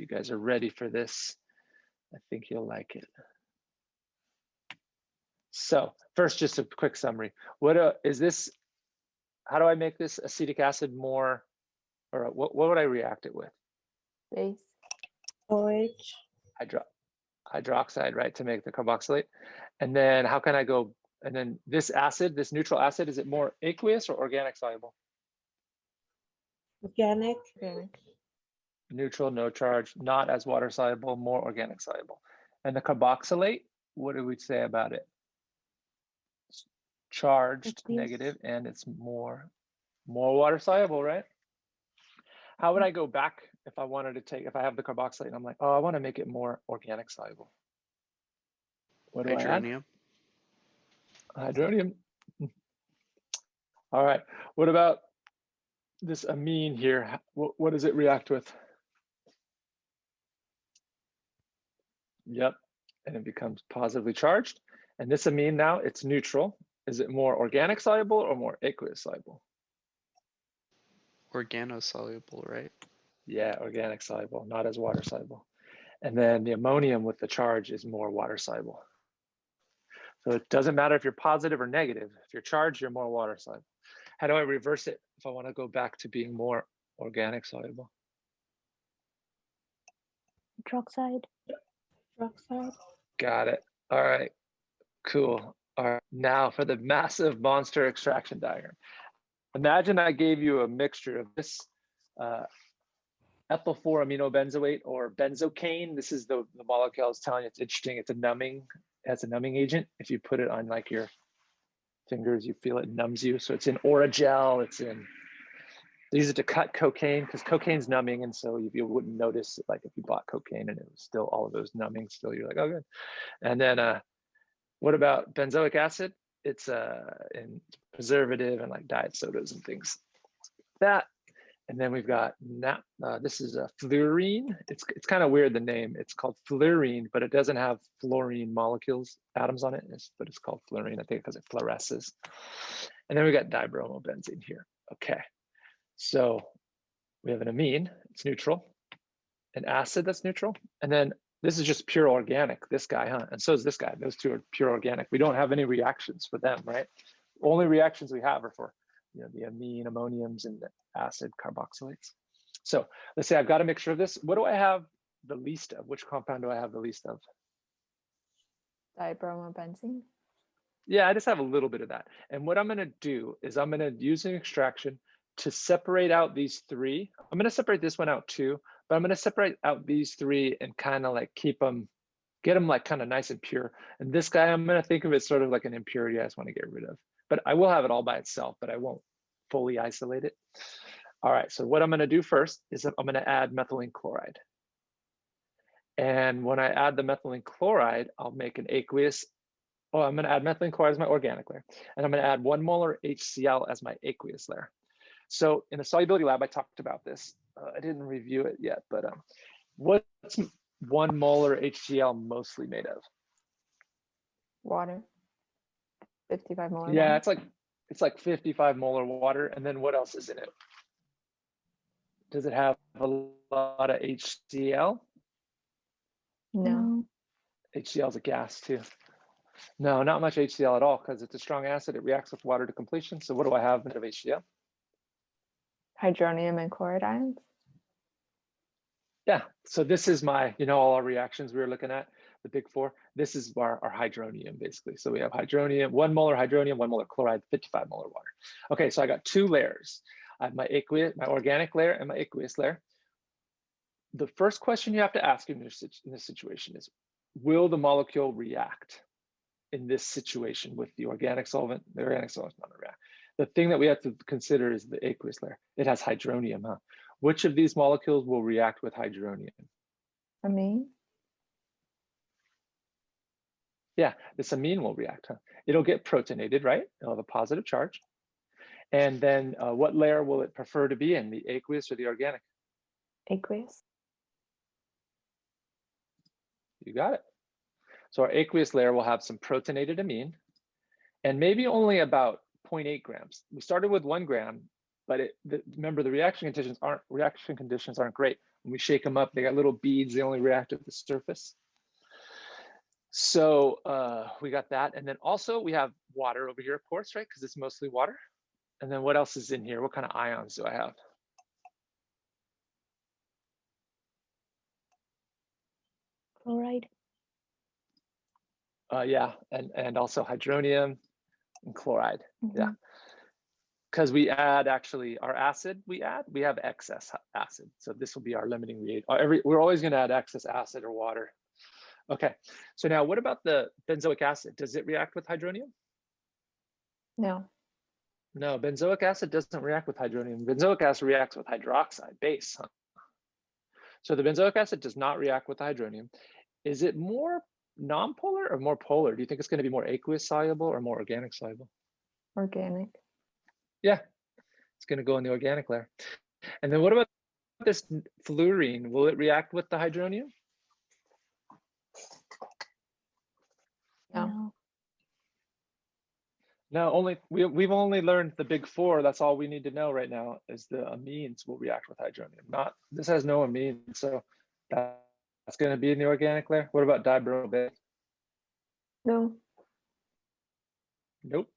you guys are ready for this. I think you'll like it. So first, just a quick summary. What is this? How do I make this acetic acid more, or what would I react it with? Base. OH. Hydroxide, right, to make the carboxylate. And then how can I go, and then this acid, this neutral acid, is it more aqueous or organic soluble? Organic. Organic. Neutral, no charge, not as water soluble, more organic soluble. And the carboxylate, what do we say about it? It's charged, negative, and it's more water soluble, right? How would I go back if I wanted to take, if I have the carboxylate and I'm like, oh, I want to make it more organic soluble? What do Hydronium. I add? Hydronium. All right. What about this amine here? What does it react with? Yep. And it becomes positively charged. And this amine now, it's neutral. Is it more organic soluble or more aqueous soluble? Organosoluble, right? Yeah, organic soluble, not as water soluble. And then the ammonium with the charge is more water soluble. So it doesn't matter if you're positive or negative. If you're charged, you're more water soluble. How do I reverse it if I want to go back to being more organic soluble? Hydroxide. Hydroxide. Got it. All right, cool. All right, now for the massive monster extraction diagram. Imagine I gave you a mixture of this ethyl 4-aminobenzoate or benzocaine. This is the molecule I was telling you. It's interesting. It's a numbing. It has a numbing agent. If you put it on like your fingers, you feel it numbs you. So it's in Oragel. It's in. They use it to cut cocaine because cocaine's numbing, and so you wouldn't notice like if you bought cocaine and it was still all of those numbing. Still, you're like, oh good. And then what about benzoic acid? It's in preservative and like diet sodas and things. That. And then we've got this is a fluorine. It's kind of weird, the name. It's called fluorine, but it doesn't have fluorine molecules, atoms on it, but it's called fluorine, I think, because it fluoresces. And then we got dibromobenzene here. Okay, so we have an amine, it's neutral, an acid that's neutral, and then this is just pure organic, this guy, huh? And so is this guy. Those two are pure organic. We don't have any reactions for them, right? Only reactions we have are for the amine, ammoniums, and the acid carboxylates. So let's say I've got a mixture of this. What do I have the least of? Which compound do I have the least of? Dibromobenzene. Yeah, I just have a little bit of that. And what I'm going to do is I'm going to use an extraction to separate out these three. I'm going to separate this one out too, but I'm going to separate out these three and kind of like keep them, get them like kind of nice and pure. And this guy, I'm going to think of it sort of like an impurity I just want to get rid of. But I will have it all by itself, but I won't fully isolate it. All right, so what I'm going to do first is I'm going to add methylene chloride. And when I add the methylene chloride, I'll make an aqueous. Oh, I'm going to add methylene chloride as my organic layer. And I'm going to add 1 molar HCl as my aqueous layer. So in the solubility lab, I talked about this. I didn't review it yet, but what's 1 molar HCl mostly made of? Water. 55 molar. Yeah, water. it's like 55 molar water. And then what else is in it? Does it have a lot of HCl? No. HCl is a gas too. No, not much HCl at all because it's a strong acid. It reacts with water to completion. So what do I have instead of HCl? Hydronium and chloride ions. Yeah, so this is my, all our reactions we were looking at, the big four. This is our hydronium, basically. So we have hydronium, 1 molar hydronium, 1 molar chloride, 55 molar water. Okay, so I got 2 layers. I have my organic layer and my aqueous layer. The first question you have to ask in this situation is, will the molecule react in this situation with the organic solvent? The organic solvent is not going to react. The thing that we have to consider is the aqueous layer. It has hydronium, huh? Which of these molecules will react with hydronium? Amine. Yeah, this amine will react, huh? It'll get protonated, right? It'll have a positive charge. And then what layer will it prefer to be in, the aqueous or the organic? Aqueous. You got it. So our aqueous layer will have some protonated amine and maybe only about 0.8 grams. We started with 1 gram, but remember the reaction conditions aren't great. When we shake them up, they got little beads. They only react at the surface. So we got that. And then also we have water over here, of course, right? Because it's mostly water. And then what else is in here? What kind of ions do I have? Chloride. Yeah, and also hydronium and chloride. Mhm. Yeah. Because we add actually our acid, we have excess acid. So this will be our limiting reagent. We're always going to add excess acid or water. Okay. So now what about the benzoic acid? Does it react with hydronium? No. No, benzoic acid doesn't react with hydronium. Benzoic acid reacts with hydroxide base. Huh? So the benzoic acid does not react with the hydronium. Is it more non-polar or more polar? Do you think it's going to be more aqueous soluble or more organic soluble? Organic. Yeah, it's going to go in the organic layer. And then what about this fluorine? Will it react with the hydronium? No. No, we've only learned the big four. That's all we need to know right now is the amines will react with hydronium. This has no amines, so that's going to be in the organic layer. What about dibromo? No. Nope,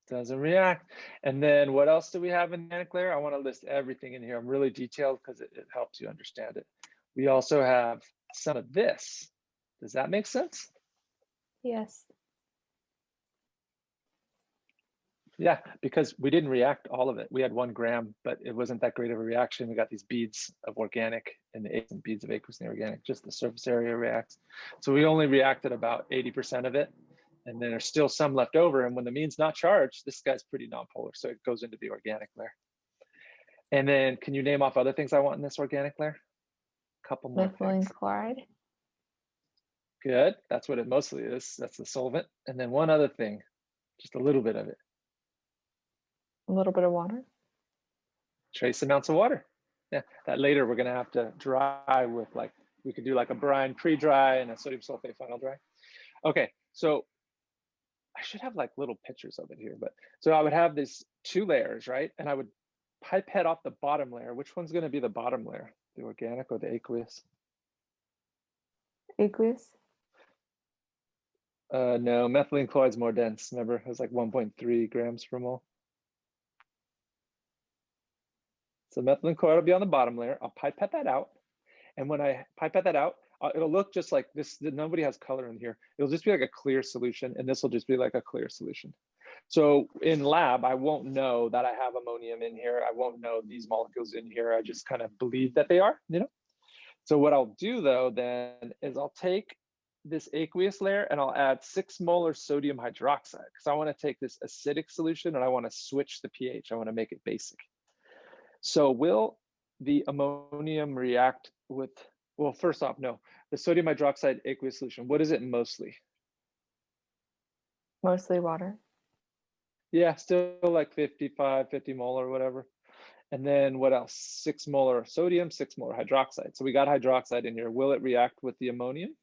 doesn't react. And then what else do we have in the organic layer? I want to list everything in here. I'm really detailed because it helps you understand it. We also have some of this. Does that make sense? Yes. Yeah, because we didn't react all of it. We had 1 gram, but it wasn't that great of a reaction. We got these beads of organic and beads of aqueous in the organic, just the surface area reacts. So we only reacted about 80% of it. And then there's still some left over. And when the amine's not charged, this guy's pretty nonpolar. So it goes into the organic layer. And then can you name off other things I want in this organic layer? A couple more Methylene things. chloride. Good. That's what it mostly is. That's the solvent. And then one other thing, just a little bit of it. A little bit of water. Trace amounts of water. Yeah, that later we're going to have to dry with, like, we could do like a brine pre-dry and a sodium sulfate final dry. Okay, so I should have like little pictures of it here, but so I would have these 2 layers, right? And I would pipette off the bottom layer. Which one's going to be the bottom layer, the organic or the aqueous? Aqueous. No, methylene chloride's more dense. Remember, it was like 1.3 grams per mole. So methylene chloride will be on the bottom layer. I'll pipette that out. And when I pipette that out, it'll look just like this. Nobody has color in here. It'll just be like a clear solution. And this will just be like a clear solution. So in lab, I won't know that I have ammonium in here. I won't know these molecules in here. I just kind of believe that they are, you know? So what I'll do though, then, is I'll take this aqueous layer and I'll add 6 molar sodium hydroxide because I want to take this acidic solution and I want to switch the pH. I want to make it basic. So will the ammonium react with, well, first off, no, the sodium hydroxide aqueous solution, what is it mostly? Mostly water. Yeah, still like 50 molar or whatever. And then what else? 6 molar sodium, 6 molar hydroxide. So we got hydroxide in here. Will it react with the ammonium?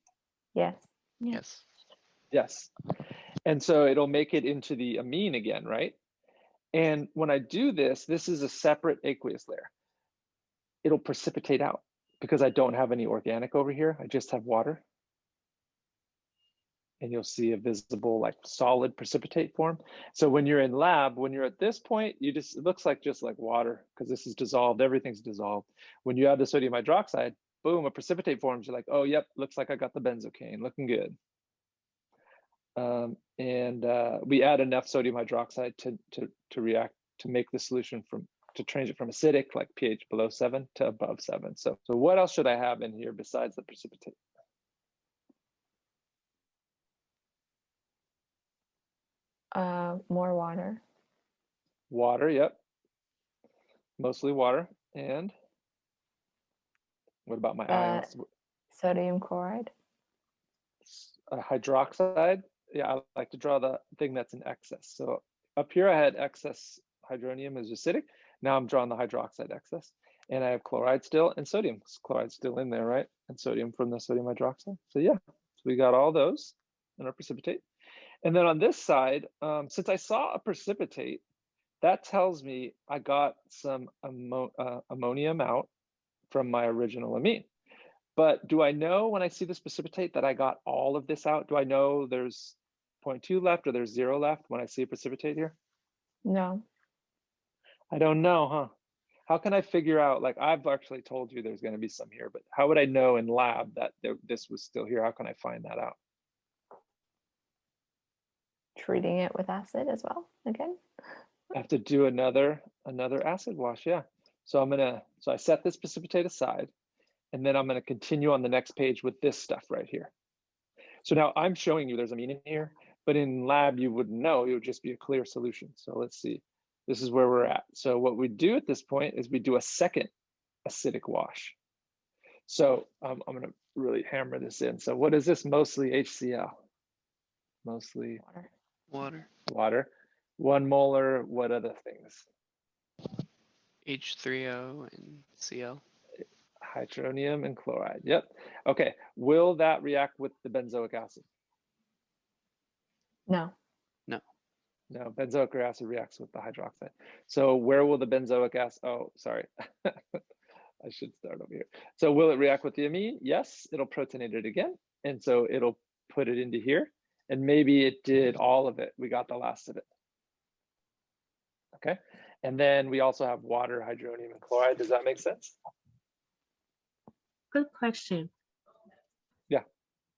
Yes. Yes. Yes. And so it'll make it into the amine again, right? And when I do this, this is a separate aqueous layer. It'll precipitate out because I don't have any organic over here. I just have water. And you'll see a visible like solid precipitate form. So when you're in lab, when you're at this point, it looks like just like water because this is dissolved, everything's dissolved. When you add the sodium hydroxide, boom, a precipitate forms. You're like, oh, yep, looks like I got the benzocaine, looking good. We add enough sodium hydroxide to react, to make the solution to change it from acidic, like pH below 7 to above 7. So what else should I have in here besides the precipitate? More water. Water, yep. Mostly water. And what about my ions? Sodium chloride. Hydroxide. Yeah, I like to draw the thing that's in excess. So up here I had excess hydronium as acidic. Now I'm drawing the hydroxide excess. And I have chloride still and sodium. Chloride's still in there, right? And sodium from the sodium hydroxide. So yeah, so we got all those in our precipitate. And then on this side, since I saw a precipitate, that tells me I got some ammonium out from my original amine. But do I know when I see this precipitate that I got all of this out? Do I know there's 0.2 left or there's 0 left when I see a precipitate here? No. I don't know, huh? How can I figure out, like I've actually told you there's going to be some here, but how would I know in lab that this was still here? How can I find that out? Treating it with acid as well, again. I have to do another acid wash, yeah. So I set this precipitate aside, and then I'm gonna continue on the next page with this stuff right here. So now I'm showing you there's amine in here, but in lab you wouldn't know, it would just be a clear solution. So let's see, this is where we're at. So what we do at this point is we do a second acidic wash. So I'm gonna really hammer this in. So what is this? Mostly HCl, mostly water. 1 molar, what other things? H3O and Cl. Hydronium and chloride, yep. Okay, will that react with the benzoic acid? No. No, benzoic acid reacts with the hydroxide. So where will the benzoic acid, oh, sorry. I should start over here. So will it react with the amine? Yes, it'll protonate it again. And so it'll put it into here. And maybe it did all of it. We got the last of it. Okay. And then we also have water, hydronium, and chloride. Does that make sense? Good question. Yeah.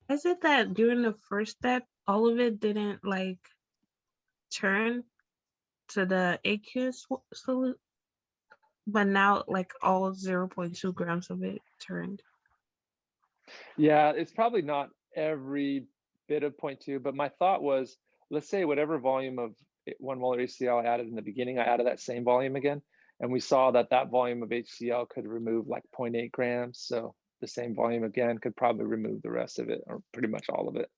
Is it that during the first step, all of it didn't like turn to the aqueous solute, but now like all 0.2 grams of it turned? Yeah, it's probably not every bit of 0.2, but my thought was, let's say whatever volume of 1 molar HCl I added in the beginning, I added that same volume again. And we saw that that volume of HCl could remove like 0.8 grams. So the same volume again could probably remove the rest of it, or pretty much all of it.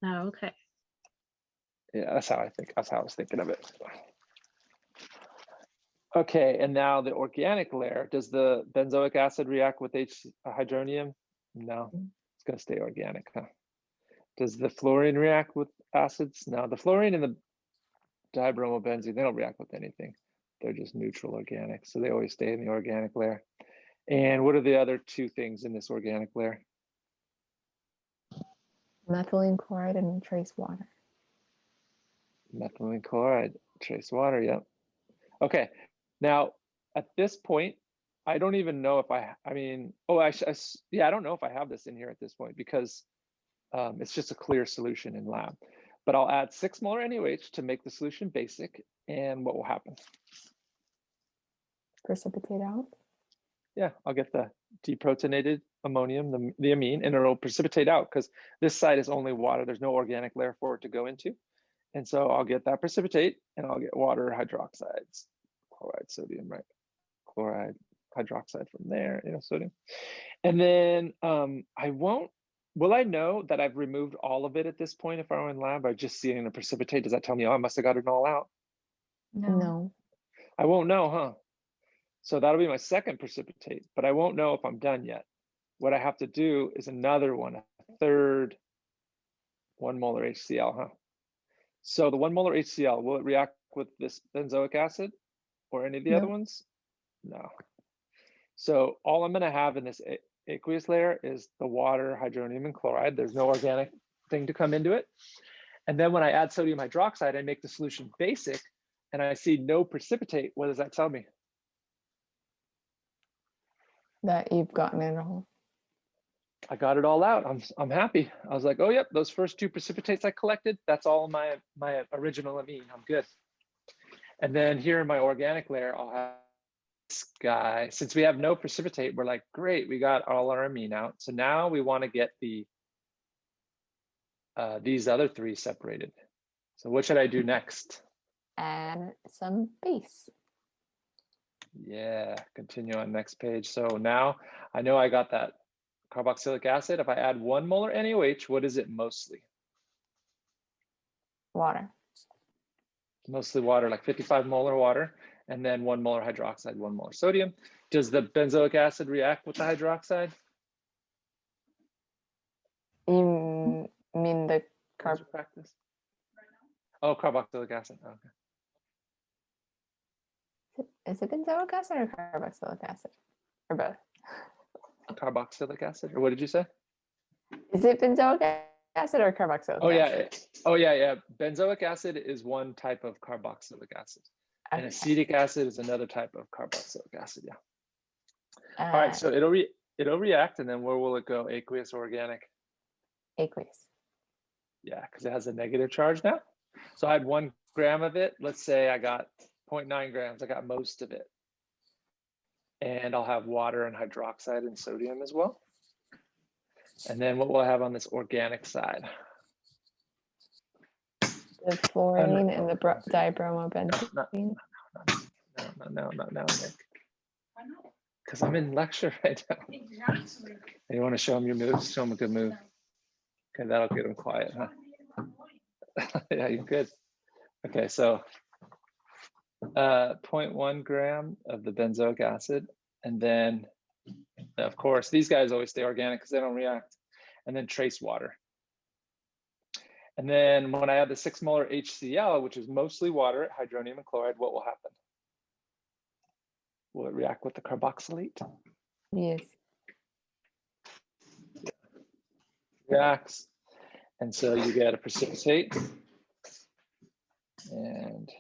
Oh, okay. Yeah, that's how I think. That's how I was thinking of it. Okay, and now the organic layer. Does the benzoic acid react with hydronium? No, it's going to stay organic, huh? Does the fluorine react with acids? No, the fluorine and the dibromobenzene, they don't react with anything. They're just neutral organic, so they always stay in the organic layer. And what are the other two things in this organic layer? Methylene chloride and trace water. Methylene chloride, trace water, yep. Okay, now at this point, I don't even know if I mean, oh, yeah, I don't know if I have this in here at this point because it's just a clear solution in lab. But I'll add 6 molar NaOH to make the solution basic, and what will happen? Precipitate out. Yeah, I'll get the deprotonated ammonium, the amine, and it'll precipitate out because this side is only water. There's no organic layer for it to go into. And so I'll get that precipitate and I'll get water hydroxides, chloride, sodium, right? Chloride, hydroxide from there, sodium. And then will I know that I've removed all of it at this point if I were in lab by just seeing the precipitate? Does that tell me, oh, I must have got it all out? No. I won't know, huh? So that'll be my second precipitate, but I won't know if I'm done yet. What I have to do is another one, a third 1 molar HCl, huh? So the 1 molar HCl, will it react with this benzoic acid or any of the other ones? No. So all I'm gonna have in this aqueous layer is the water, hydronium, and chloride. There's no organic thing to come into it. And then when I add sodium hydroxide, I make the solution basic and I see no precipitate. What does that tell me? That you've gotten it all. I got it all out. I'm happy. I was like, oh, yep, those first 2 precipitates I collected, that's all my original amine. I'm good. And then here in my organic layer, I'll have this guy. Since we have no precipitate, we're like, great, we got all our amine out. So now we want to get these other 3 separated. So what should I do next? Add some base. Yeah, continue on next page. So now I know I got that carboxylic acid. If I add 1 molar NaOH, what is it mostly? Water. Mostly water, like 55 molar water, and then 1 molar hydroxide, 1 molar sodium. Does the benzoic acid react with the hydroxide? You mean the Practice? Oh, carboxylic acid. Okay. Is it benzoic acid or carboxylic acid? Or both? Carboxylic acid, or what did you say? Is it benzoic acid or carboxylic Oh yeah, acid? yeah. Benzoic acid is one type of carboxylic acid, and Okay. acetic acid is another type of carboxylic acid. Yeah. All Uh, right, so it'll react, and then where will it go? Aqueous or organic? aqueous. Yeah, because it has a negative charge now. So I had 1 gram of it. Let's say I got 0.9 grams. I got most of it. And I'll have water and hydroxide and sodium as well. And then what will I have on this organic side? The fluorine and the dibromobenzene. No, Nick. Because I'm in lecture right now. Exactly. You want to show them your moves? Show them a good move. Okay, that'll get them quiet, huh? Yeah, you're good. Okay, so 0.1 gram of the benzoic acid, and then of course these guys always stay organic because they don't react, and then trace water. And then when I add the 6 molar HCl, which is mostly water, hydronium and chloride, what will happen? Will it react with the carboxylate? Yes. Reacts, and so you get a precipitate, and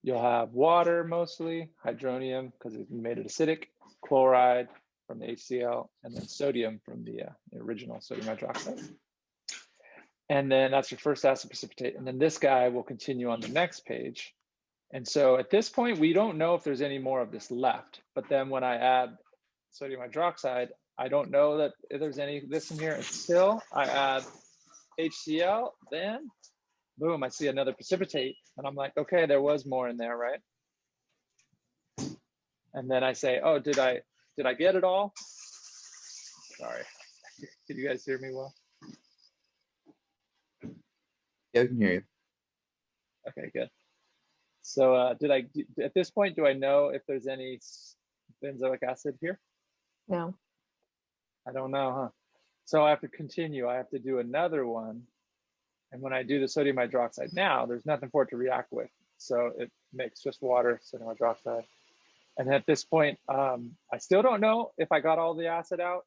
you'll have water mostly, hydronium because it made it acidic, chloride from the HCl, and then sodium from the original sodium hydroxide. And then that's your first acid precipitate. And then this guy will continue on the next page. And so at this point, we don't know if there's any more of this left. But then when I add sodium hydroxide, I don't know that if there's any of this in here until I add HCl. Then boom, I see another precipitate. And I'm like, okay, there was more in there, right? And then I say, oh, did I get it all? Sorry. Can you guys hear me well? Yeah, I can hear you. Okay, good. So at this point, do I know if there's any benzoic acid here? No. I don't know, huh? So I have to continue. I have to do another one. And when I do the sodium hydroxide now, there's nothing for it to react with. So it makes just water, sodium hydroxide. And at this point, I still don't know if I got all the acid out.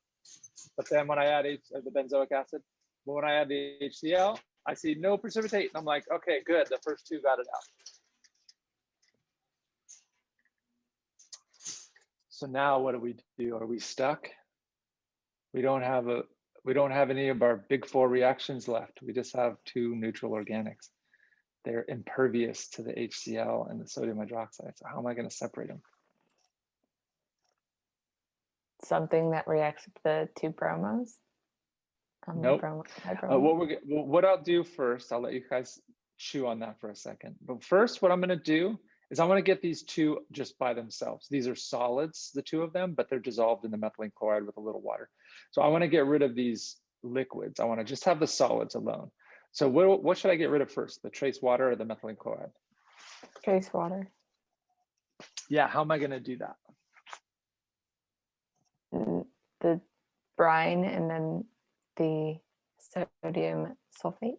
But then when I add the benzoic acid, but when I add the HCl, I see no precipitate. And I'm like, okay, good. The first 2 got it out. So now what do we do? Are we stuck? We don't have any of our big 4 reactions left. We just have 2 neutral organics. They're impervious to the HCl and the sodium hydroxide. So how am I going to separate them? Something that reacts with the 2 bromos. Nope. What I'll do first, I'll let you guys chew on that for a second. But first, what I'm going to do is I want to get these 2 just by themselves. These are solids, the 2 of them, but they're dissolved in the methylene chloride with a little water. So I want to get rid of these liquids. I want to just have the solids alone. So what should I get rid of first? The trace water or the methylene chloride? Trace water. Yeah, how am I going to do that? The brine and then the sodium sulfate.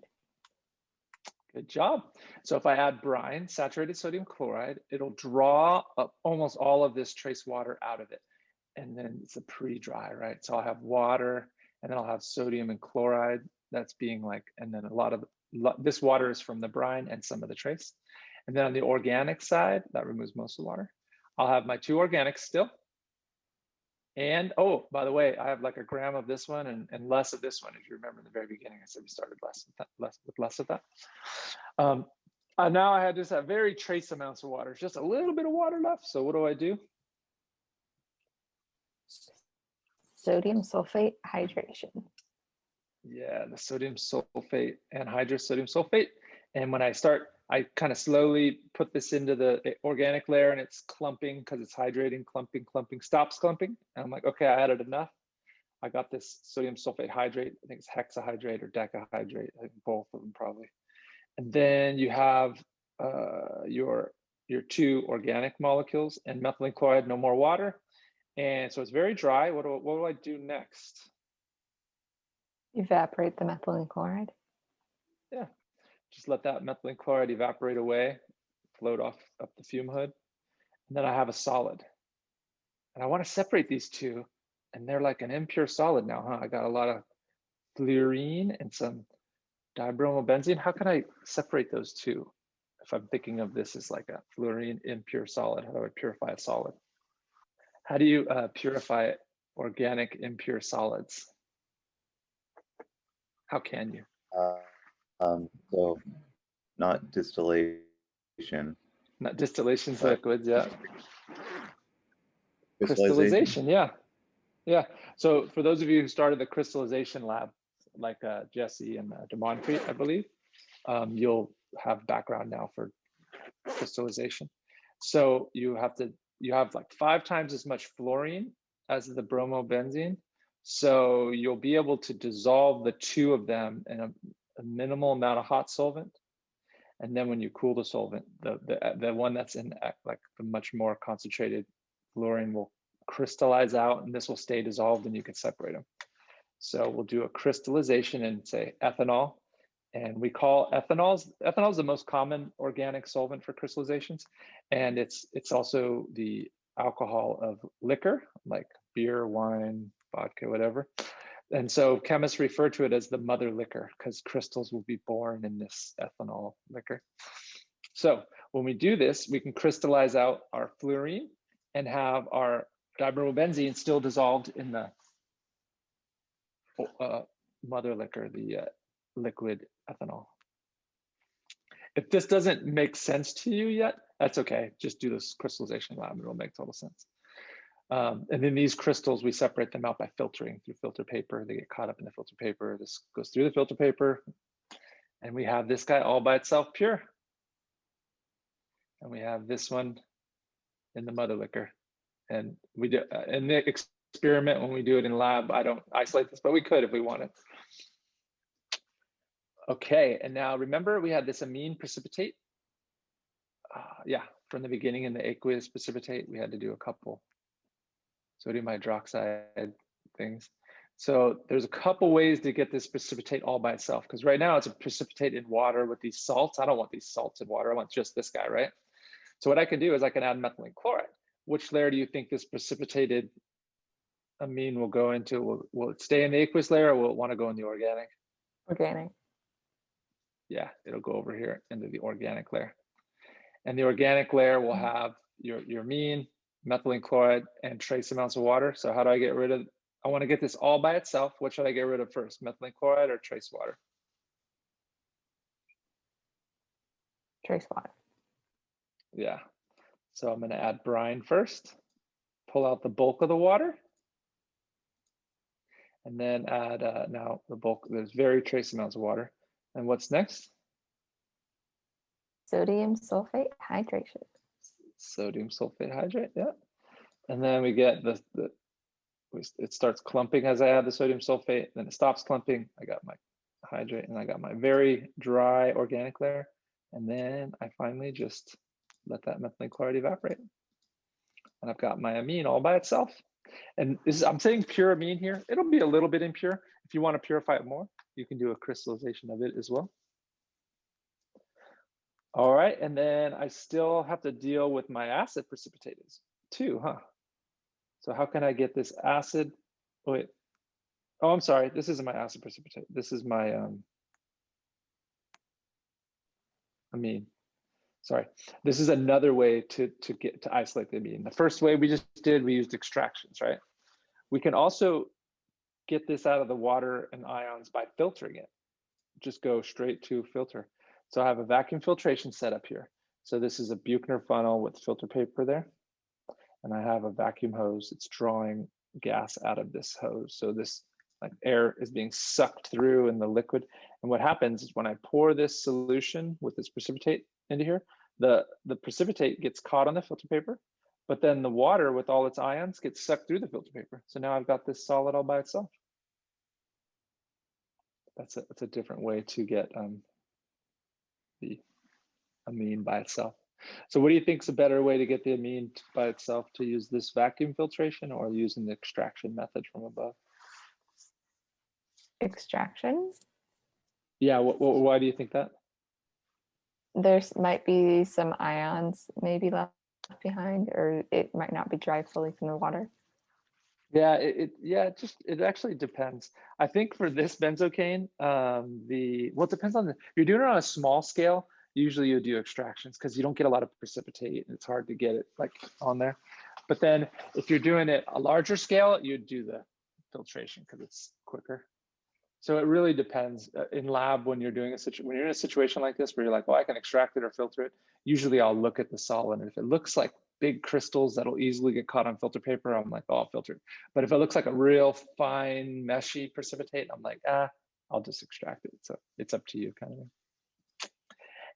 Good job. So if I add brine, saturated sodium chloride, it'll draw up almost all of this trace water out of it. And then it's a pre-dry, right? So I'll have water, and then I'll have sodium and chloride that's being like, and then this water is from the brine and some of the trace. And then on the organic side, that removes most of the water. I'll have my 2 organics still. And oh, by the way, I have like a gram of this one and less of this one. If you remember in the very beginning, I said we started with less of that. Now I just have very trace amounts of water, just a little bit of water left. So what do I do? Sodium sulfate hydration. Yeah, the sodium sulfate, anhydrous sodium sulfate. And when I start, I kind of slowly put this into the organic layer, and it's clumping because it's hydrating, clumping, stops clumping. And I'm like, okay, I added enough. I got this sodium sulfate hydrate. I think it's hexahydrate or decahydrate. I think both of them probably. And then you have your 2 organic molecules and methylene chloride, no more water. And so it's very dry. What do I do next? Evaporate the methylene chloride. Yeah, just let that methylene chloride evaporate away, float off up the fume hood. And then I have a solid. And I want to separate these two, and they're like an impure solid now, huh? I got a lot of fluorine and some dibromobenzene. How can I separate those two? If I'm thinking of this as like a fluorine impure solid, how do I purify a solid? How do you purify organic impure solids? How can you? So not distillation. Not distillation's But- liquids, yeah. Crystallization, yeah. Yeah. So for those of you who started the crystallization lab, like Jesse and DeMonfrey, I believe, you'll have background now for crystallization. So you have like 5 times as much fluorine as the bromobenzene. So you'll be able to dissolve the 2 of them in a minimal amount of hot solvent. And then when you cool the solvent, the one that's in like the much more concentrated fluorine will crystallize out, and this will stay dissolved, and you can separate them. So we'll do a crystallization in, say, ethanol, and we call ethanol is the most common organic solvent for crystallizations, and it's also the alcohol of liquor, like beer, wine, vodka, whatever. And so chemists refer to it as the mother liquor because crystals will be born in this ethanol liquor. So when we do this, we can crystallize out our fluorine and have our dibromobenzene still dissolved in the mother liquor, the liquid ethanol. If this doesn't make sense to you yet, that's okay. Just do this crystallization lab and it'll make total sense. And then these crystals, we separate them out by filtering through filter paper. They get caught up in the filter paper. This goes through the filter paper. And we have this guy all by itself pure. And we have this one in the mother liquor. And we do in the experiment, when we do it in lab, I don't isolate this, but we could if we wanted. Okay, and now remember we had this amine precipitate. Yeah, from the beginning in the aqueous precipitate, we had to do a couple sodium hydroxide things. So there's a couple ways to get this precipitate all by itself, because right now it's a precipitate in water with these salts. I don't want these salts in water, I want just this guy, right? So what I can do is I can add methylene chloride. Which layer do you think this precipitated amine will go into? Will it stay in the aqueous layer, or will it want to go in the organic? Organic. Yeah, it'll go over here into the organic layer. And the organic layer will have your amine, methylene chloride, and trace amounts of water. So how do I get rid of, I want to get this all by itself. What should I get rid of first, methylene chloride or trace water? Trace water. Yeah, so I'm going to add brine first, pull out the bulk of the water, and then add now the bulk, there's very trace amounts of water. And what's next? Sodium sulfate hydration. Sodium sulfate hydrate, yeah. And then we get it starts clumping as I add the sodium sulfate, then it stops clumping. I got my hydrate and I got my very dry organic layer. And then I finally just let that methylene chloride evaporate. And I've got my amine all by itself. And this is, I'm saying pure amine here. It'll be a little bit impure. If you want to purify it more, you can do a crystallization of it as well. All right, and then I still have to deal with my acid precipitators too, huh? So how can I get this acid? Oh, wait. Oh, I'm sorry. This isn't my acid precipitate. This is my amine. Sorry. This is another way to isolate the amine. The first way we just did, we used extractions, right? We can also get this out of the water and ions by filtering it. Just go straight to filter. So I have a vacuum filtration setup here. So this is a Buchner funnel with filter paper there. And I have a vacuum hose. It's drawing gas out of this hose. So this like air is being sucked through in the liquid. And what happens is when I pour this solution with this precipitate into here, the precipitate gets caught on the filter paper, but then the water with all its ions gets sucked through the filter paper. So now I've got this solid all by itself. That's a different way to get the amine by itself. So what do you think is a better way to get the amine by itself, to use this vacuum filtration or using the extraction method from above? Extraction? Yeah, why do you think that? there's might be some ions maybe left behind, or it might not be dry fully from the water. Yeah, it actually depends. I think for this benzocaine, well, it depends on if you're doing it on a small scale, usually you do extractions because you don't get a lot of precipitate and it's hard to get it like on there. But then if you're doing it a larger scale, you'd do the filtration because it's quicker. So it really depends. In lab, when you're doing when you're in a situation like this where you're like, well, I can extract it or filter it, usually I'll look at the solid, and if it looks like big crystals that'll easily get caught on filter paper, I'm like, oh, I'll filter it. But if it looks like a real fine, meshy precipitate, I'm like, I'll just extract it. So it's up to you, kind of thing.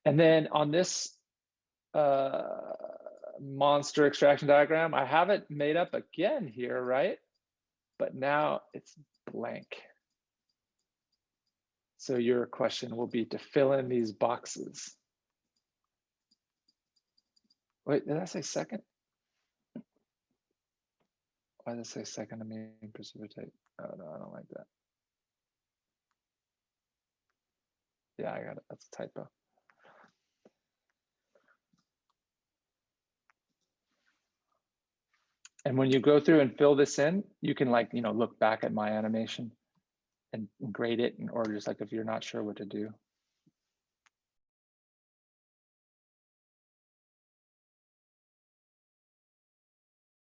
And then on this monster extraction diagram, I have it made up again here, right? But now it's blank. So your question will be to fill in these boxes. Wait, did I say second? Why did I say second amine precipitate? Oh no, I don't like that. Yeah, I got it. That's a typo. And when you go through and fill this in, you can like, look back at my animation and grade it, or just like if you're not sure what to do.